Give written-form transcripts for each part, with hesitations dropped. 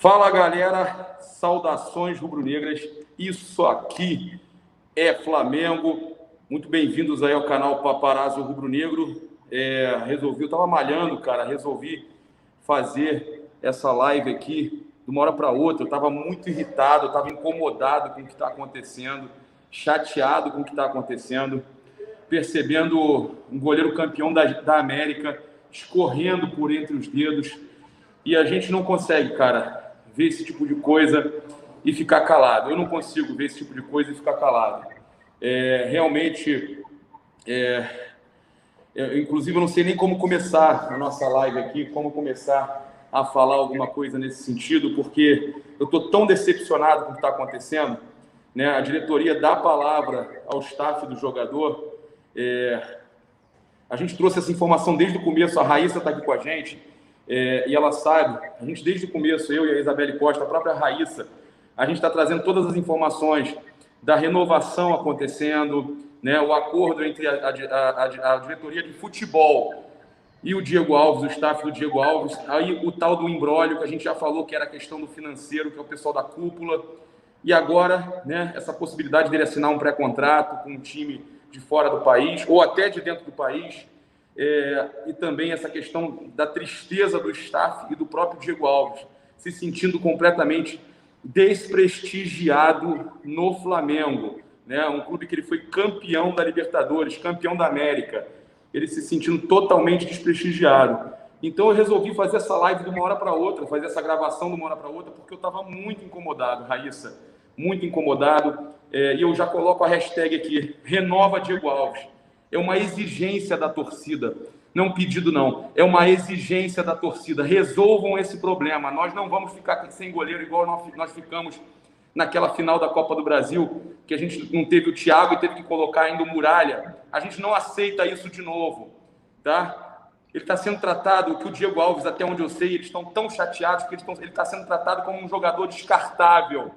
Fala, galera, saudações rubro-negras, isso aqui é Flamengo. Muito bem-vindos aí ao canal Paparazzo Rubro-Negro. Eu tava malhando, cara, resolvi fazer essa live aqui de uma hora para outra. Eu tava muito irritado, eu tava incomodado com o que está acontecendo, chateado com o que está acontecendo, percebendo um goleiro campeão da América escorrendo por entre os dedos, e a gente não consegue, cara, ver esse tipo de coisa e ficar calado. Eu não consigo ver esse tipo de coisa e ficar calado. Realmente, inclusive, eu não sei nem como começar a nossa live aqui, como começar a falar alguma coisa nesse sentido, porque eu estou tão decepcionado com o que está acontecendo, né? A diretoria dá a palavra ao staff do jogador. A gente trouxe essa informação desde o começo, a Raíssa está aqui com a gente, e ela sabe, a gente desde o começo, eu e a Isabelle Costa, a própria Raíssa, a gente está trazendo todas as informações da renovação acontecendo, né, o acordo entre a diretoria de futebol e o Diego Alves, o staff do Diego Alves, aí o tal do imbróglio que a gente já falou, que era a questão do financeiro, que é o pessoal da cúpula, e agora, né, essa possibilidade dele assinar um pré-contrato com um time de fora do país, ou até de dentro do país, e também essa questão da tristeza do staff e do próprio Diego Alves, se sentindo completamente desprestigiado no Flamengo, né? Um clube que ele foi campeão da Libertadores, campeão da América, ele se sentindo totalmente desprestigiado. Então eu resolvi fazer essa live de uma hora para outra, fazer essa gravação de uma hora para outra, porque eu estava muito incomodado, Raíssa, muito incomodado, e eu já coloco a hashtag aqui, renova Diego Alves. É uma exigência da torcida, não um pedido não, é uma exigência da torcida. Resolvam esse problema, nós não vamos ficar sem goleiro igual nós ficamos naquela final da Copa do Brasil, que a gente não teve o Thiago e teve que colocar ainda o Muralha. A gente não aceita isso de novo, tá? Ele está sendo tratado, que o Diego Alves, até onde eu sei, eles estão tão chateados que ele está sendo tratado como um jogador descartável,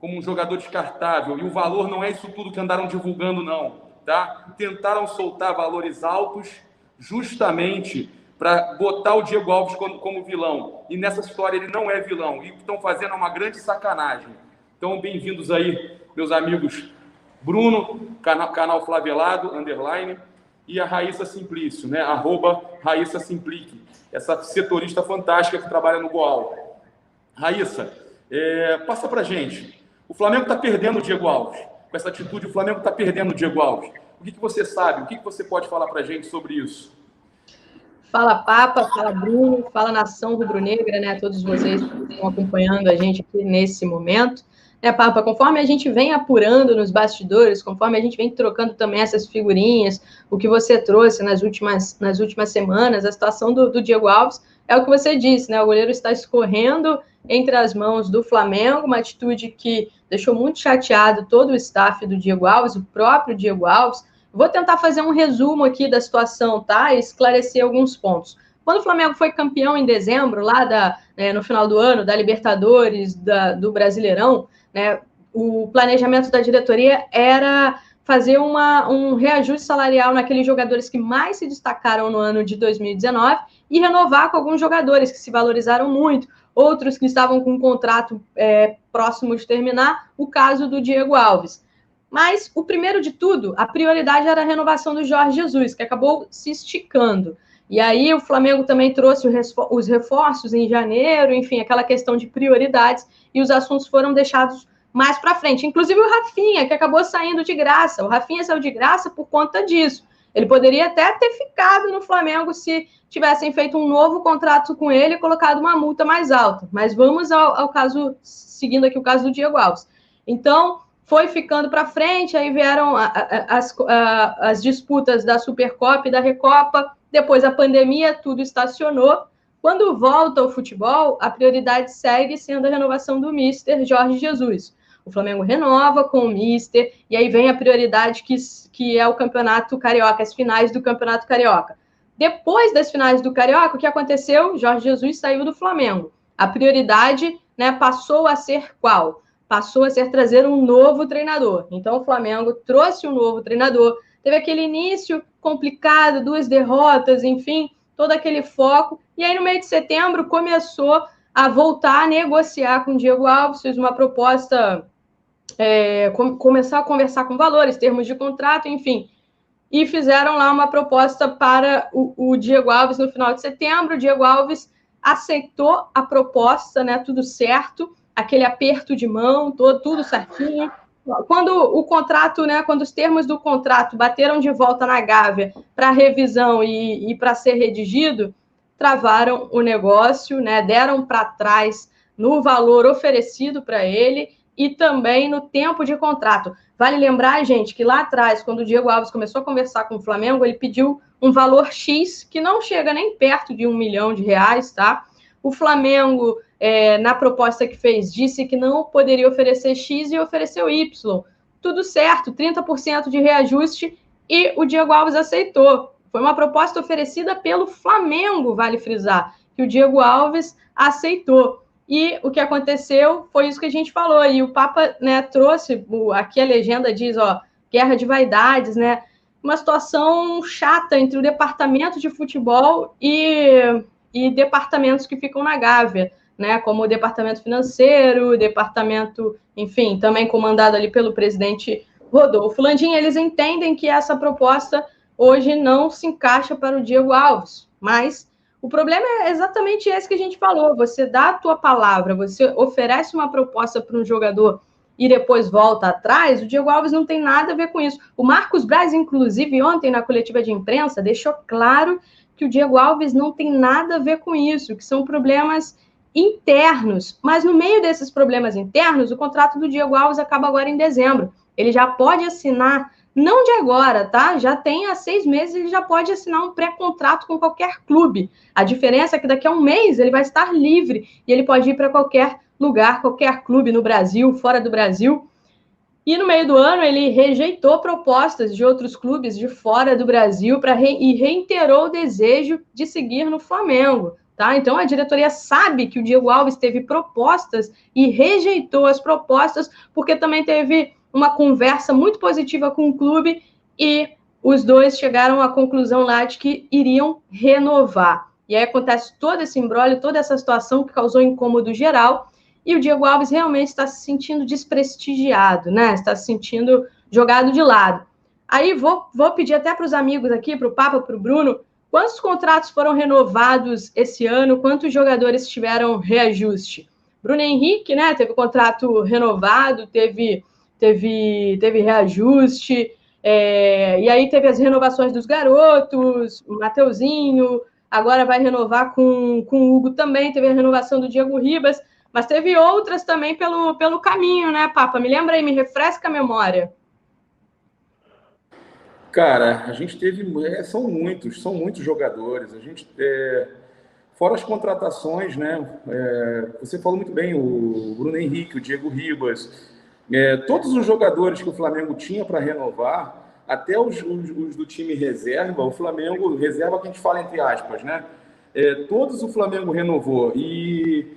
e o valor não é isso tudo que andaram divulgando, não. Tá? Tentaram soltar valores altos justamente para botar o Diego Alves como vilão. E nessa história ele não é vilão. E o que estão fazendo é uma grande sacanagem. Então, bem-vindos aí, meus amigos Bruno, canal Flavelado, _, e a Raíssa Simplício, né? @Raíssa Simplique, essa setorista fantástica que trabalha no Goal. Raíssa, passa pra gente. O Flamengo está perdendo o Diego Alves. Com essa atitude, o Flamengo está perdendo o Diego Alves. O que você sabe? O que você pode falar para a gente sobre isso? Fala, Papa, fala, Bruno, fala, nação rubro-negra, né? Todos vocês que estão acompanhando a gente aqui nesse momento. Papa, conforme a gente vem apurando nos bastidores, conforme a gente vem trocando também essas figurinhas, o que você trouxe nas últimas semanas, a situação do Diego Alves é o que você disse, né? O goleiro está escorrendo entre as mãos do Flamengo, uma atitude que deixou muito chateado todo o staff do Diego Alves, o próprio Diego Alves. Vou tentar fazer um resumo aqui da situação, tá? E esclarecer alguns pontos. Quando o Flamengo foi campeão em dezembro, lá no final do ano, da Libertadores, do Brasileirão, né, o planejamento da diretoria era fazer um reajuste salarial naqueles jogadores que mais se destacaram no ano de 2019 e renovar com alguns jogadores que se valorizaram muito, outros que estavam com um contrato próximo de terminar, o caso do Diego Alves. Mas, o primeiro de tudo, a prioridade era a renovação do Jorge Jesus, que acabou se esticando. E aí o Flamengo também trouxe os reforços em janeiro, enfim, aquela questão de prioridades, e os assuntos foram deixados mais para frente. Inclusive o Rafinha, que acabou saindo de graça. O Rafinha saiu de graça por conta disso. Ele poderia até ter ficado no Flamengo se tivessem feito um novo contrato com ele e colocado uma multa mais alta. Mas vamos ao caso, seguindo aqui o caso do Diego Alves. Então, foi ficando para frente, aí vieram as disputas da Supercopa e da Recopa, depois a pandemia, tudo estacionou. Quando volta ao futebol, a prioridade segue sendo a renovação do Mister Jorge Jesus. O Flamengo renova com o Mister, e aí vem a prioridade que é o Campeonato Carioca, as finais do Campeonato Carioca. Depois das finais do Carioca, o que aconteceu? Jorge Jesus saiu do Flamengo. A prioridade, né, passou a ser qual? Passou a ser trazer um novo treinador. Então, o Flamengo trouxe um novo treinador, teve aquele início complicado, 2 derrotas, enfim, todo aquele foco. E aí, no meio de setembro, começou a voltar a negociar com o Diego Alves, fez uma proposta, começar a conversar com valores, termos de contrato, enfim, e fizeram lá uma proposta para o Diego Alves no final de setembro. O Diego Alves aceitou a proposta, né, tudo certo, aquele aperto de mão, tudo certinho. Quando o contrato, né, quando os termos do contrato bateram de volta na Gávea para revisão e para ser redigido, travaram o negócio, né, deram para trás no valor oferecido para ele e também no tempo de contrato. Vale lembrar, gente, que lá atrás, quando o Diego Alves começou a conversar com o Flamengo, ele pediu um valor X que não chega nem perto de R$1 milhão, tá? O Flamengo, na proposta que fez, disse que não poderia oferecer X e ofereceu Y. Tudo certo, 30% de reajuste, e o Diego Alves aceitou. Foi uma proposta oferecida pelo Flamengo, vale frisar, que o Diego Alves aceitou. E o que aconteceu foi isso que a gente falou. E o Papa, né, trouxe, aqui a legenda diz, guerra de vaidades, né? Uma situação chata entre o departamento de futebol e departamentos que ficam na Gávea, né? Como o departamento financeiro, o departamento, enfim, também comandado ali pelo presidente Rodolfo Landim. Eles entendem que essa proposta hoje não se encaixa para o Diego Alves, mas o problema é exatamente esse que a gente falou. Você dá a tua palavra, você oferece uma proposta para um jogador e depois volta atrás. O Diego Alves não tem nada a ver com isso. O Marcos Braz, inclusive, ontem na coletiva de imprensa, deixou claro que o Diego Alves não tem nada a ver com isso, que são problemas internos. Mas no meio desses problemas internos, o contrato do Diego Alves acaba agora em dezembro. Ele já pode assinar, não de agora, tá? Já tem há 6 meses, ele já pode assinar um pré-contrato com qualquer clube. A diferença é que daqui a 1 mês ele vai estar livre e ele pode ir para qualquer lugar, qualquer clube no Brasil, fora do Brasil. E no meio do ano ele rejeitou propostas de outros clubes de fora do Brasil e reiterou o desejo de seguir no Flamengo, tá? Então a diretoria sabe que o Diego Alves teve propostas e rejeitou as propostas porque também teve uma conversa muito positiva com o clube e os dois chegaram à conclusão lá de que iriam renovar. E aí acontece todo esse imbróglio, toda essa situação que causou incômodo geral, e o Diego Alves realmente está se sentindo desprestigiado, né? Está se sentindo jogado de lado. Aí vou pedir até para os amigos aqui, para o Papa, para o Bruno, quantos contratos foram renovados esse ano, quantos jogadores tiveram reajuste? Bruno Henrique, né, teve contrato renovado, teve reajuste, e aí teve as renovações dos garotos, o Mateuzinho, agora vai renovar com o Hugo também, teve a renovação do Diego Ribas, mas teve outras também pelo caminho, né, Papa? Me lembra aí, me refresca a memória. Cara, a gente teve, são muitos jogadores, a gente, fora as contratações, né, você falou muito bem, o Bruno Henrique, o Diego Ribas, todos os jogadores que o Flamengo tinha para renovar, até os do time reserva, o Flamengo, reserva que a gente fala entre aspas, né? Todos o Flamengo renovou. E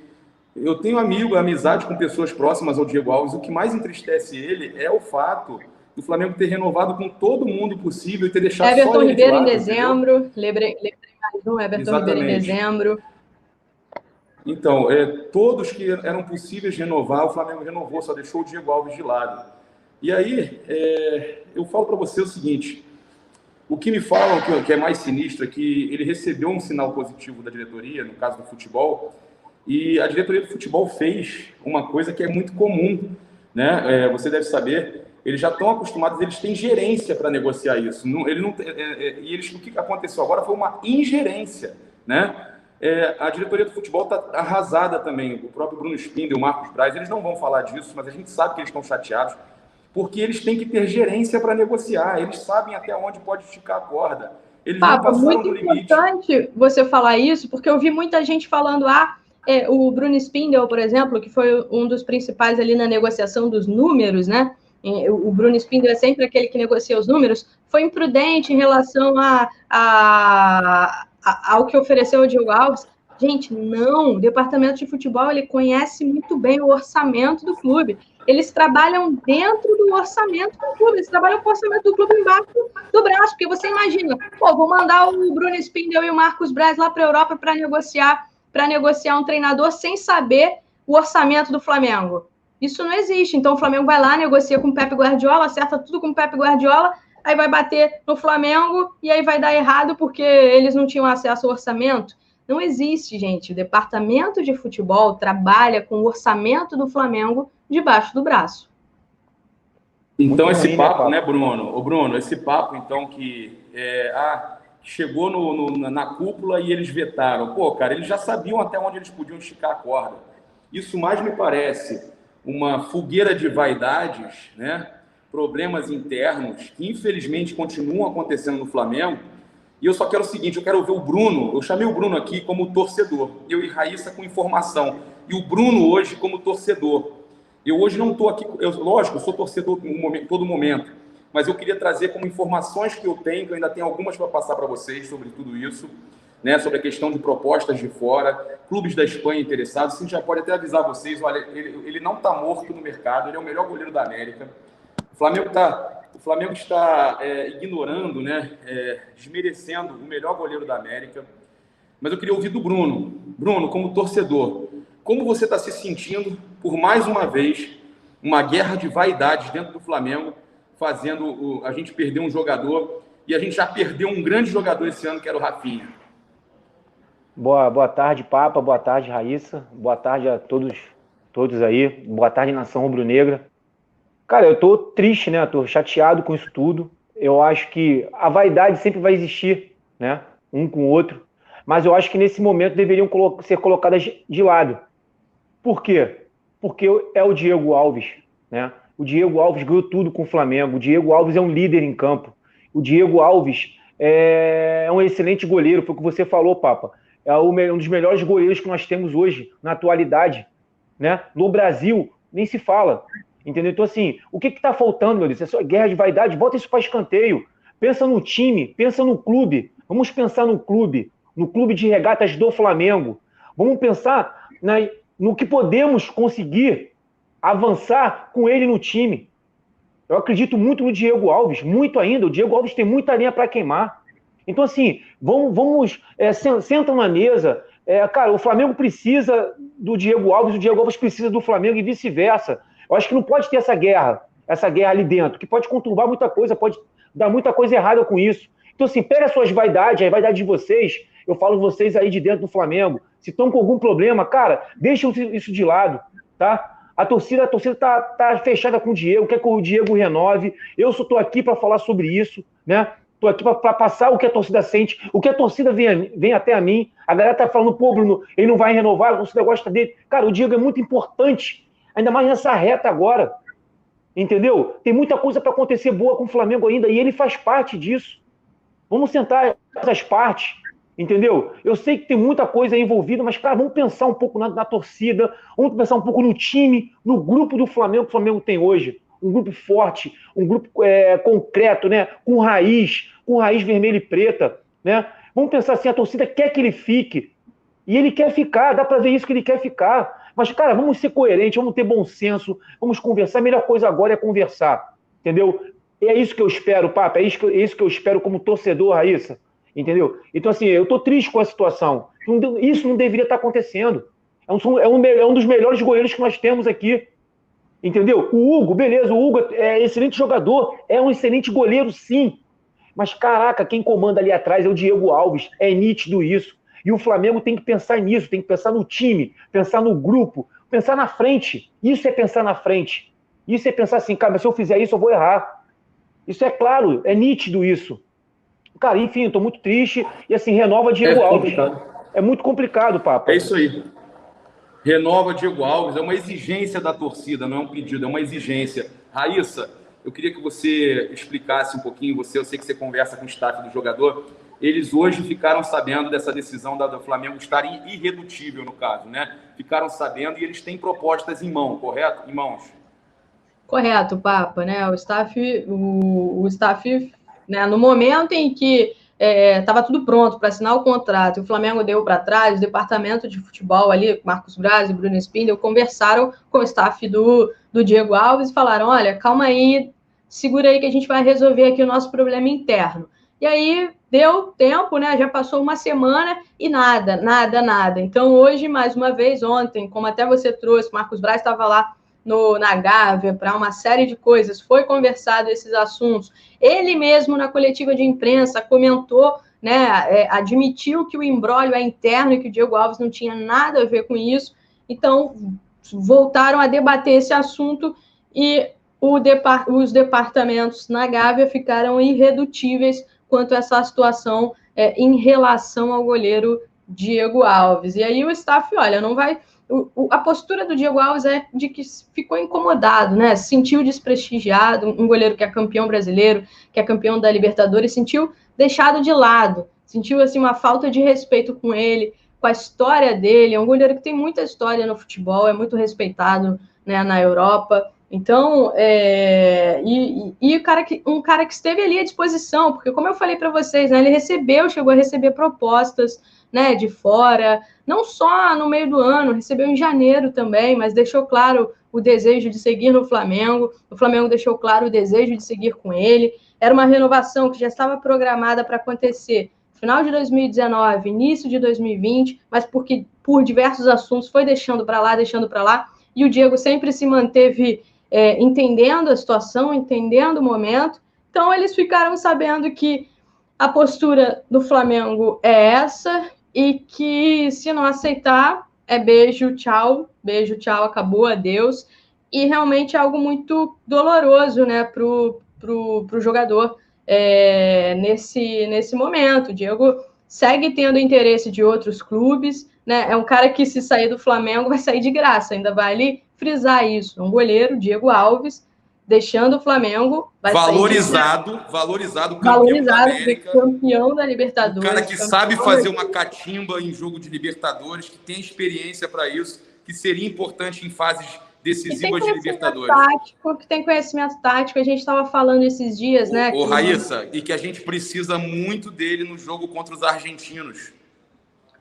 eu tenho amizade com pessoas próximas ao Diego Alves. O que mais entristece ele é o fato do Flamengo ter renovado com todo mundo possível e ter deixado Everton só ele Ribeiro de lado, em dezembro, lembrei mais um, Everton Ribeiro em dezembro. Então, todos que eram possíveis de renovar, o Flamengo renovou, só deixou o Diego Alves de lado. E aí, eu falo para você o seguinte, o que me falam que é mais sinistro é que ele recebeu um sinal positivo da diretoria, no caso do futebol, e a diretoria do futebol fez uma coisa que é muito comum, né? Você deve saber, eles já estão acostumados, eles têm gerência para negociar isso. O que aconteceu agora foi uma ingerência, né? A diretoria do futebol está arrasada também. O próprio Bruno Spindel, o Marcos Braz, eles não vão falar disso, mas a gente sabe que eles estão chateados, porque eles têm que ter gerência para negociar. Eles sabem até onde pode esticar a corda. Eles não passaram do limite. Muito importante você falar isso, porque eu vi muita gente falando, o Bruno Spindel, por exemplo, que foi um dos principais ali na negociação dos números, né? O Bruno Spindel é sempre aquele que negocia os números, foi imprudente em relação ao que ofereceu o Diego Alves. Gente, não, o departamento de futebol, ele conhece muito bem o orçamento do clube. Eles trabalham dentro do orçamento do clube, eles trabalham com o orçamento do clube embaixo do braço, porque você imagina, vou mandar o Bruno Spindel e o Marcos Braz lá para a Europa para negociar para negociar um treinador sem saber o orçamento do Flamengo? Isso não existe. Então, o Flamengo vai lá, negocia com o Pepe Guardiola, acerta tudo com o Pepe Guardiola, aí vai bater no Flamengo e aí vai dar errado porque eles não tinham acesso ao orçamento. Não existe, gente. O departamento de futebol trabalha com o orçamento do Flamengo debaixo do braço. Então, muito esse ruim, papo, né, Bruno? Ô, Bruno, esse papo, então, que chegou na cúpula e eles vetaram. Pô, cara, eles já sabiam até onde eles podiam esticar a corda. Isso mais me parece uma fogueira de vaidades, né? Problemas internos que, infelizmente, continuam acontecendo no Flamengo. E eu só quero o seguinte, eu quero ouvir o Bruno. Eu chamei o Bruno aqui como torcedor. Eu e Raíssa com informação. E o Bruno hoje como torcedor. Eu hoje não estou aqui... lógico, eu sou torcedor todo momento. Mas eu queria trazer como informações que eu tenho, que eu ainda tenho algumas para passar para vocês sobre tudo isso, né, sobre a questão de propostas de fora, clubes da Espanha interessados. A gente já pode até avisar vocês, olha, ele não está morto no mercado, ele é o melhor goleiro da América. O Flamengo está ignorando, né, desmerecendo o melhor goleiro da América. Mas eu queria ouvir do Bruno. Bruno, como torcedor, como você está se sentindo por mais uma vez uma guerra de vaidades dentro do Flamengo, fazendo a gente perder um jogador, e a gente já perdeu um grande jogador esse ano, que era o Rafinha. Boa tarde, Papa. Boa tarde, Raíssa. Boa tarde a todos aí. Boa tarde, Nação Rubro-Negra. Cara, eu tô triste, né? Tô chateado com isso tudo. Eu acho que a vaidade sempre vai existir, né? Um com o outro. Mas eu acho que nesse momento deveriam ser colocadas de lado. Por quê? Porque é o Diego Alves, né? O Diego Alves ganhou tudo com o Flamengo. O Diego Alves é um líder em campo. O Diego Alves é um excelente goleiro. Foi o que você falou, Papa. É um dos melhores goleiros que nós temos hoje, na atualidade, né? No Brasil, nem se fala, entendeu? Então, assim, o que está faltando, meu Deus? É só guerra de vaidade, bota isso para escanteio. Pensa no time, pensa no clube. Vamos pensar no clube de regatas do Flamengo. Vamos pensar no que podemos conseguir avançar com ele no time. Eu acredito muito no Diego Alves, muito ainda. O Diego Alves tem muita linha para queimar. Então, assim, sentam na mesa. Cara, o Flamengo precisa do Diego Alves, o Diego Alves precisa do Flamengo e vice-versa. Eu acho que não pode ter essa guerra ali dentro, que pode conturbar muita coisa, pode dar muita coisa errada com isso. Então, assim, pega as suas vaidades, a vaidade de vocês, eu falo vocês aí de dentro do Flamengo, se estão com algum problema, cara, deixem isso de lado, tá? A torcida tá fechada com o Diego, quer que o Diego renove. Eu só tô aqui para falar sobre isso, né? Tô aqui para passar o que a torcida sente, o que a torcida vem até a mim. A galera tá falando, pô, Bruno, ele não vai renovar, a torcida gosta dele. Cara, o Diego é muito importante, ainda mais nessa reta agora, entendeu? Tem muita coisa para acontecer boa com o Flamengo ainda, e ele faz parte disso. Vamos sentar essas partes, entendeu? Eu sei que tem muita coisa envolvida, mas, cara, vamos pensar um pouco na torcida, vamos pensar um pouco no time, no grupo do Flamengo que o Flamengo tem hoje. Um grupo forte, um grupo concreto, né? Com raiz vermelha e preta, né? Vamos pensar assim, a torcida quer que ele fique, e ele quer ficar, dá para ver isso que ele quer ficar. Mas, cara, vamos ser coerentes, vamos ter bom senso, vamos conversar. A melhor coisa agora é conversar, entendeu? E é isso que eu espero, Papa, é isso que eu espero como torcedor, Raíssa, entendeu? Então, assim, eu tô triste com a situação. Isso não deveria estar acontecendo. É um dos melhores goleiros que nós temos aqui. Entendeu? O Hugo, beleza, o Hugo é excelente jogador, é um excelente goleiro, sim. Mas, caraca, quem comanda ali atrás é o Diego Alves, é nítido isso. E o Flamengo tem que pensar nisso, tem que pensar no time, pensar no grupo, pensar na frente. Isso é pensar na frente. Isso é pensar assim, cara, mas se eu fizer isso, eu vou errar. Isso é claro, é nítido isso. Cara, enfim, eu tô muito triste. E assim, renova Diego Alves. É muito complicado, Papa. É isso aí. Renova Diego Alves, é uma exigência da torcida, não é um pedido, é uma exigência. Raíssa, eu queria que você explicasse um pouquinho, eu sei que você conversa com o staff do jogador, eles hoje ficaram sabendo dessa decisão do Flamengo estar irredutível, no caso, né? Ficaram sabendo e eles têm propostas em mão, correto? Em mãos. Correto, Papa, né? O staff, né, no momento em que estava tudo pronto para assinar o contrato, e o Flamengo deu para trás, o departamento de futebol ali, Marcos Braz e Bruno Spindel, conversaram com o staff do Diego Alves e falaram, olha, calma aí, segura aí que a gente vai resolver aqui o nosso problema interno. E aí deu tempo, né? Já passou uma semana e nada, nada, nada. Então hoje, mais uma vez, ontem, como até você trouxe, Marcos Braz estava lá na Gávea para uma série de coisas, foi conversado esses assuntos. Ele mesmo, na coletiva de imprensa, comentou, né? Admitiu que o imbróglio é interno e que o Diego Alves não tinha nada a ver com isso. Então, voltaram a debater esse assunto e os departamentos na Gávea ficaram irredutíveis quanto a essa situação em relação ao goleiro Diego Alves. E aí o staff, olha, não vai... A postura do Diego Alves é de que ficou incomodado, né? Se sentiu desprestigiado, um goleiro que é campeão brasileiro, que é campeão da Libertadores, sentiu deixado de lado, sentiu assim uma falta de respeito com ele, com a história dele. É um goleiro que tem muita história no futebol, é muito respeitado, né, na Europa. Então, um cara que esteve ali à disposição, porque como eu falei para vocês, né, ele chegou a receber propostas, né, de fora, não só no meio do ano, recebeu em janeiro também, mas deixou claro o desejo de seguir no Flamengo, o Flamengo deixou claro o desejo de seguir com ele. Era uma renovação que já estava programada para acontecer final de 2019, início de 2020, mas porque por diversos assuntos foi deixando para lá, e o Diego sempre se manteve entendendo a situação, entendendo o momento. Então eles ficaram sabendo que a postura do Flamengo é essa e que se não aceitar é beijo, tchau, acabou, adeus. E realmente é algo muito doloroso, né, pro jogador nesse momento. O Diego segue tendo interesse de outros clubes, né? É um cara que, se sair do Flamengo, vai sair de graça, ainda vale frisar isso. Um goleiro, Diego Alves, deixando o Flamengo, vai valorizado, campeão da Libertadores. Um cara que sabe fazer uma catimba em jogo de Libertadores, que tem experiência para isso, que seria importante em fases decisivas de Libertadores. Que tem conhecimento tático, a gente estava falando esses dias, né? Raíssa, e que a gente precisa muito dele no jogo contra os argentinos.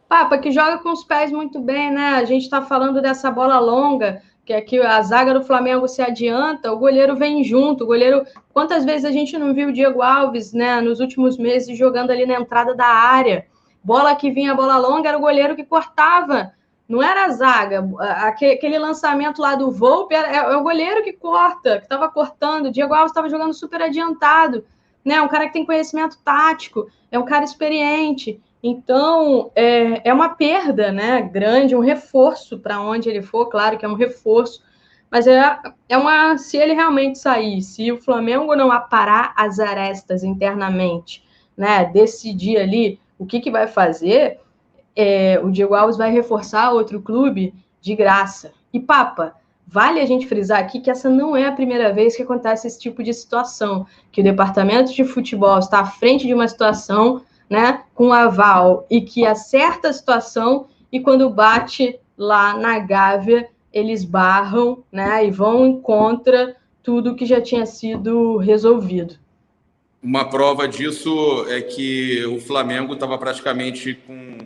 Papa, que joga com os pés muito bem, né? A gente está falando dessa bola longa, que é que a zaga do Flamengo se adianta, o goleiro vem junto, o goleiro... Quantas vezes a gente não viu o Diego Alves, né, nos últimos meses, jogando ali na entrada da área? Bola que vinha, bola longa, era o goleiro que cortava, não era a zaga. Aquele lançamento lá do Volpe é o goleiro que corta, que estava cortando. O Diego Alves estava jogando super adiantado, né? Um cara que tem conhecimento tático, é um cara experiente. Então, é uma perda, né, grande, um reforço para onde ele for, claro que é um reforço, mas se ele realmente sair, se o Flamengo não aparar as arestas internamente, né, decidir ali o que vai fazer, o Diego Alves vai reforçar outro clube de graça. E, Papa, vale a gente frisar aqui que essa não é a primeira vez que acontece esse tipo de situação, que o departamento de futebol está à frente de uma situação, né, com aval, e que acerta a situação, e quando bate lá na Gávea, eles barram, né, e vão contra tudo que já tinha sido resolvido. Uma prova disso é que o Flamengo estava praticamente com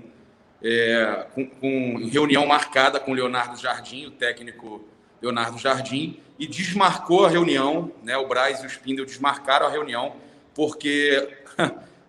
reunião marcada com o Leonardo Jardim, o técnico Leonardo Jardim, e desmarcou a reunião, né, o Braz e o Spindel desmarcaram a reunião, porque...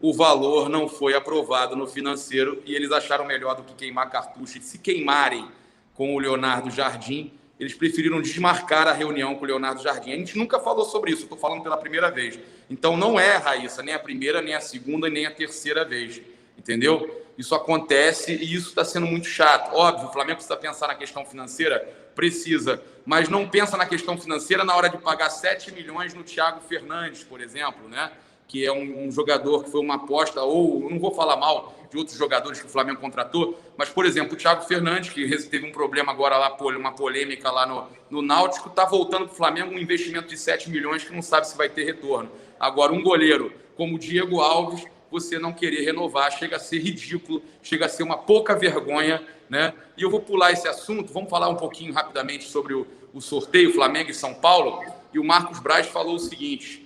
o valor não foi aprovado no financeiro e eles acharam melhor do que queimar cartucho. E se queimarem com o Leonardo Jardim, eles preferiram desmarcar a reunião com o Leonardo Jardim. A gente nunca falou sobre isso, estou falando pela primeira vez. Então não é, Raíssa, nem a primeira, nem a segunda, nem a terceira vez. Entendeu? Isso acontece e isso está sendo muito chato. Óbvio, o Flamengo precisa pensar na questão financeira? Precisa. Mas não pensa na questão financeira na hora de pagar 7 milhões no Thiago Fernandes, por exemplo, né? Que é um jogador que foi uma aposta, ou não vou falar mal de outros jogadores que o Flamengo contratou, mas, por exemplo, o Thiago Fernandes, que teve um problema agora lá, uma polêmica lá no Náutico, está voltando para o Flamengo um investimento de 7 milhões que não sabe se vai ter retorno. Agora, um goleiro como o Diego Alves, você não querer renovar, chega a ser ridículo, chega a ser uma pouca vergonha, né? E eu vou pular esse assunto, vamos falar um pouquinho rapidamente sobre o sorteio Flamengo e São Paulo, e o Marcos Braz falou o seguinte...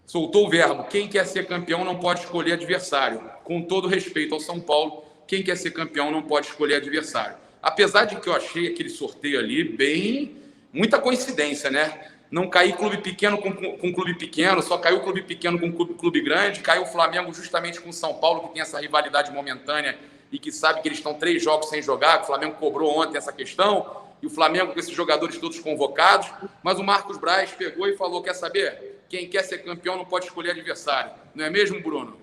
Soltou o verbo, quem quer ser campeão não pode escolher adversário. Com todo respeito ao São Paulo, quem quer ser campeão não pode escolher adversário. Apesar de que eu achei aquele sorteio ali muita coincidência, né? não cair clube pequeno com clube pequeno, só caiu clube pequeno com clube grande, caiu o Flamengo justamente com o São Paulo, que tem essa rivalidade momentânea e que sabe que eles estão 3 jogos sem jogar, o Flamengo cobrou ontem essa questão, e o Flamengo com esses jogadores todos convocados, mas o Marcos Braz pegou e falou, quer saber? Quem quer ser campeão não pode escolher adversário. Não é mesmo, Bruno?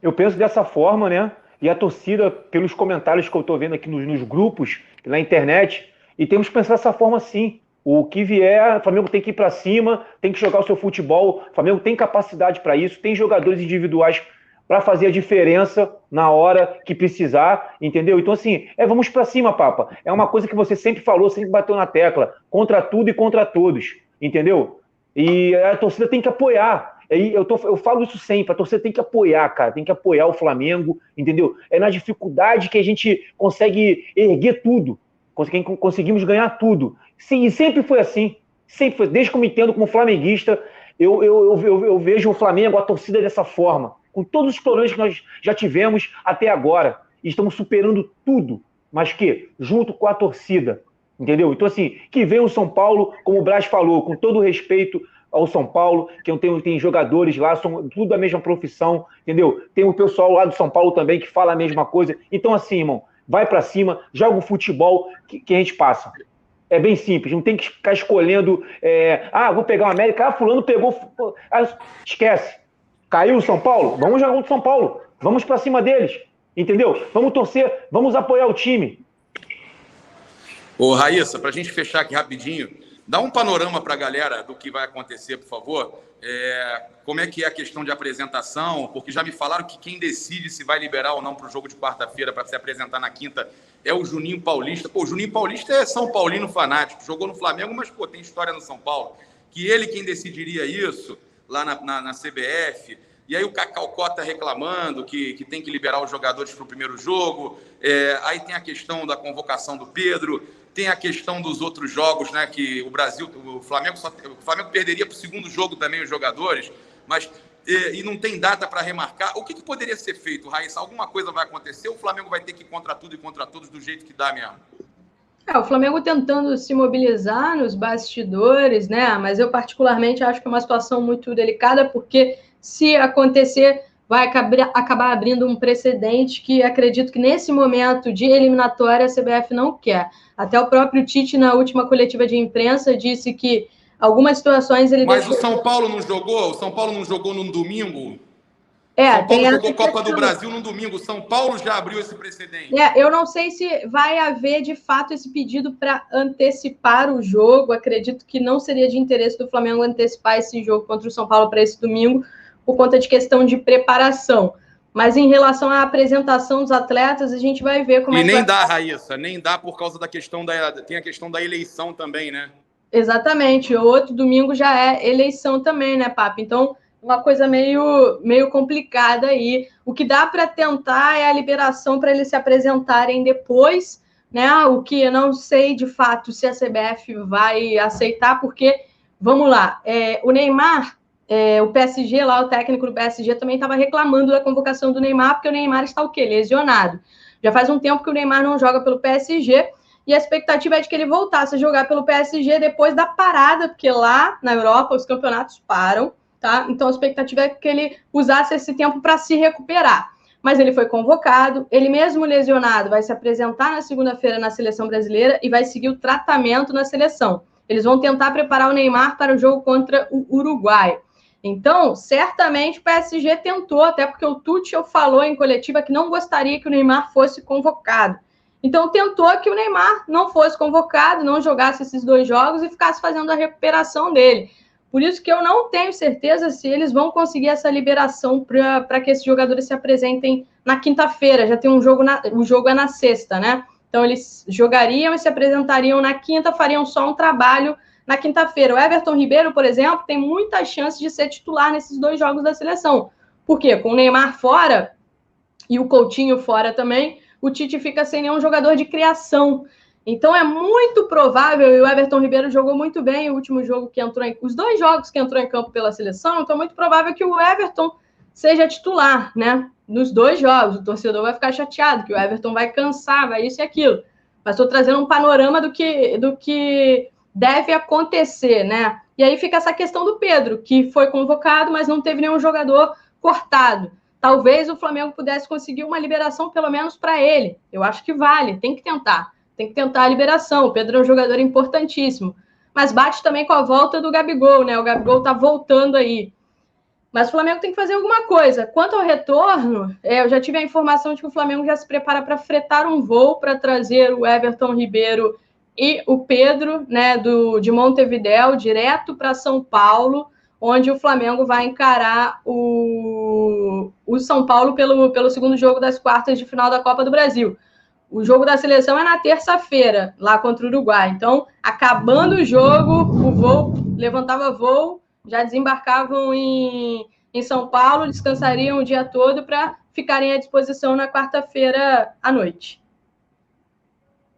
Eu penso dessa forma, né? E a torcida, pelos comentários que eu estou vendo aqui nos grupos, na internet, e temos que pensar dessa forma sim. O que vier, o Flamengo tem que ir para cima, tem que jogar o seu futebol, o Flamengo tem capacidade para isso, tem jogadores individuais para fazer a diferença na hora que precisar, entendeu? Então, assim, vamos para cima, Papa. É uma coisa que você sempre falou, sempre bateu na tecla, contra tudo e contra todos, entendeu? E a torcida tem que apoiar. Eu falo isso sempre, a torcida tem que apoiar, cara, tem que apoiar o Flamengo, entendeu? É na dificuldade que a gente consegue erguer tudo, conseguimos ganhar tudo. Sim, e sempre foi assim, sempre foi. Desde que eu me entendo como flamenguista, eu vejo o Flamengo, a torcida dessa forma, com todos os problemas que nós já tivemos até agora, e estamos superando tudo, mas que junto com a torcida, entendeu? Então, assim, que venha o São Paulo, como o Braz falou, com todo o respeito ao São Paulo, que tem jogadores lá, são tudo da mesma profissão, entendeu? Tem o pessoal lá do São Paulo também que fala a mesma coisa. Então, assim, irmão, vai pra cima, joga o futebol que a gente passa. É bem simples, não tem que ficar escolhendo, vou pegar o América, fulano pegou, esquece. Caiu o São Paulo? Vamos jogar contra o São Paulo, vamos pra cima deles, entendeu? Vamos torcer, vamos apoiar o time. Ô, Raíssa, pra gente fechar aqui rapidinho, dá um panorama para a galera do que vai acontecer, por favor. Como é que é a questão de apresentação? Porque já me falaram que quem decide se vai liberar ou não para o jogo de quarta-feira para se apresentar na quinta é o Juninho Paulista. Pô, o Juninho Paulista é São Paulino fanático, jogou no Flamengo, mas pô, tem história no São Paulo. Que ele quem decidiria isso lá na CBF. E aí o Cacau Cota reclamando que tem que liberar os jogadores para o primeiro jogo. Aí tem a questão da convocação do Pedro. Tem a questão dos outros jogos, né? Que o Flamengo perderia para o segundo jogo também os jogadores, mas e não tem data para remarcar. O que poderia ser feito, Raíssa? Alguma coisa vai acontecer ou o Flamengo vai ter que ir contra tudo e contra todos do jeito que dá mesmo? O Flamengo tentando se mobilizar nos bastidores, né? Mas eu particularmente acho que é uma situação muito delicada, porque se acontecer, vai acabar abrindo um precedente que acredito que nesse momento de eliminatória a CBF não quer. Até o próprio Tite, na última coletiva de imprensa, disse que algumas situações ele Mas deixou... o São Paulo não jogou? O São Paulo não jogou num domingo? São Paulo jogou Copa do Brasil num domingo. O São Paulo já abriu esse precedente. Eu não sei se vai haver, de fato, esse pedido para antecipar o jogo. Acredito que não seria de interesse do Flamengo antecipar esse jogo contra o São Paulo para esse domingo, por conta de questão de preparação. Mas em relação à apresentação dos atletas, a gente vai ver como é que... E nem dá, Raíssa, nem dá por causa da questão tem a questão da eleição também, né? Exatamente. O outro domingo já é eleição também, né, Papa? Então, uma coisa meio complicada aí. O que dá para tentar é a liberação para eles se apresentarem depois, né? O que eu não sei, de fato, se a CBF vai aceitar, porque, vamos lá, o Neymar... o PSG lá, o técnico do PSG também estava reclamando da convocação do Neymar, porque o Neymar está o quê? Lesionado. Já faz um tempo que o Neymar não joga pelo PSG e a expectativa é de que ele voltasse a jogar pelo PSG depois da parada, porque lá na Europa os campeonatos param, tá? Então a expectativa é que ele usasse esse tempo para se recuperar. Mas ele foi convocado, ele mesmo lesionado vai se apresentar na segunda-feira na seleção brasileira e vai seguir o tratamento na seleção. Eles vão tentar preparar o Neymar para o jogo contra o Uruguai. Então, certamente o PSG tentou, até porque o Tuchel falou em coletiva que não gostaria que o Neymar fosse convocado. Então, tentou que o Neymar não fosse convocado, não jogasse esses 2 jogos e ficasse fazendo a recuperação dele. Por isso que eu não tenho certeza se eles vão conseguir essa liberação para que esses jogadores se apresentem na quinta-feira. Já tem um jogo, o jogo é na sexta, né? Então, eles jogariam e se apresentariam na quinta, fariam só um trabalho na quinta-feira. O Everton Ribeiro, por exemplo, tem muita chance de ser titular nesses 2 jogos da seleção. Por quê? Com o Neymar fora e o Coutinho fora também, o Tite fica sem nenhum jogador de criação. Então é muito provável, e o Everton Ribeiro jogou muito bem o último jogo que entrou os 2 jogos que entrou em campo pela seleção, então é muito provável que o Everton seja titular, né? Nos 2 jogos. O torcedor vai ficar chateado, que o Everton vai cansar, vai isso e aquilo. Mas estou trazendo um panorama do que deve acontecer, né? E aí fica essa questão do Pedro, que foi convocado, mas não teve nenhum jogador cortado. Talvez o Flamengo pudesse conseguir uma liberação, pelo menos para ele. Eu acho que vale, tem que tentar a liberação. O Pedro é um jogador importantíssimo. Mas bate também com a volta do Gabigol, né? O Gabigol tá voltando aí. Mas o Flamengo tem que fazer alguma coisa. Quanto ao retorno, eu já tive a informação de que o Flamengo já se prepara para fretar um voo para trazer o Everton Ribeiro e o Pedro, né, de Montevidéu, direto para São Paulo, onde o Flamengo vai encarar o São Paulo pelo segundo jogo das quartas de final da Copa do Brasil. O jogo da seleção é na terça-feira, lá contra o Uruguai. Então, acabando o jogo, o voo, levantava voo, já desembarcavam em São Paulo, descansariam o dia todo para ficarem à disposição na quarta-feira à noite.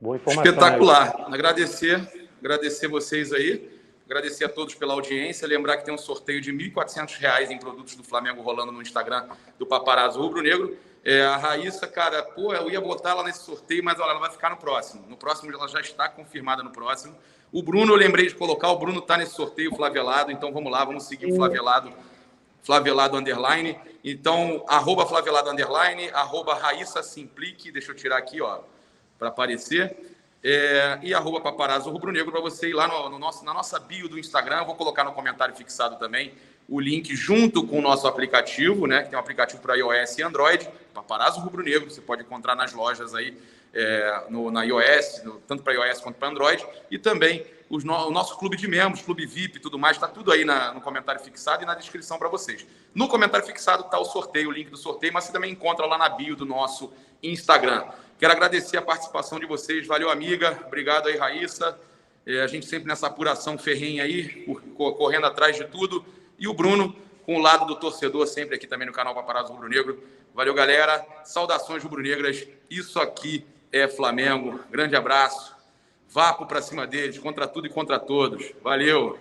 Boa informação. Espetacular. Agradecer vocês aí, agradecer a todos pela audiência, lembrar que tem um sorteio de R$ 1.400 em produtos do Flamengo rolando no Instagram do Paparazzo Rubro Negro. A Raíssa, cara, eu ia botar ela nesse sorteio, mas olha, ela vai ficar no próximo. No próximo ela já está confirmada no próximo. O Bruno, eu lembrei de colocar, o Bruno está nesse sorteio, Flavelado, então vamos lá, vamos seguir o Flavelado Underline. Então, @Flavelado Underline, @Raíssa Simplique, deixa eu tirar aqui, ó, para aparecer. E @Paparazzo Rubro Negro para você ir lá na nossa bio do Instagram. Eu vou colocar no comentário fixado também o link junto com o nosso aplicativo, né? Que tem um aplicativo para iOS e Android, Paparazzo Rubro Negro. Você pode encontrar nas lojas aí na iOS, tanto para iOS quanto para Android. E também o nosso clube de membros, clube VIP e tudo mais, está tudo aí no comentário fixado e na descrição para vocês. No comentário fixado está o sorteio, o link do sorteio, mas você também encontra lá na bio do nosso Instagram. Quero agradecer a participação de vocês. Valeu, amiga. Obrigado aí, Raíssa. A gente sempre nessa apuração ferrenha aí, correndo atrás de tudo. E o Bruno, com o lado do torcedor, sempre aqui também no canal Paparazzo Rubro Negro. Valeu, galera. Saudações rubro-negras. Isso aqui é Flamengo. Grande abraço. Vapo para cima deles, contra tudo e contra todos. Valeu.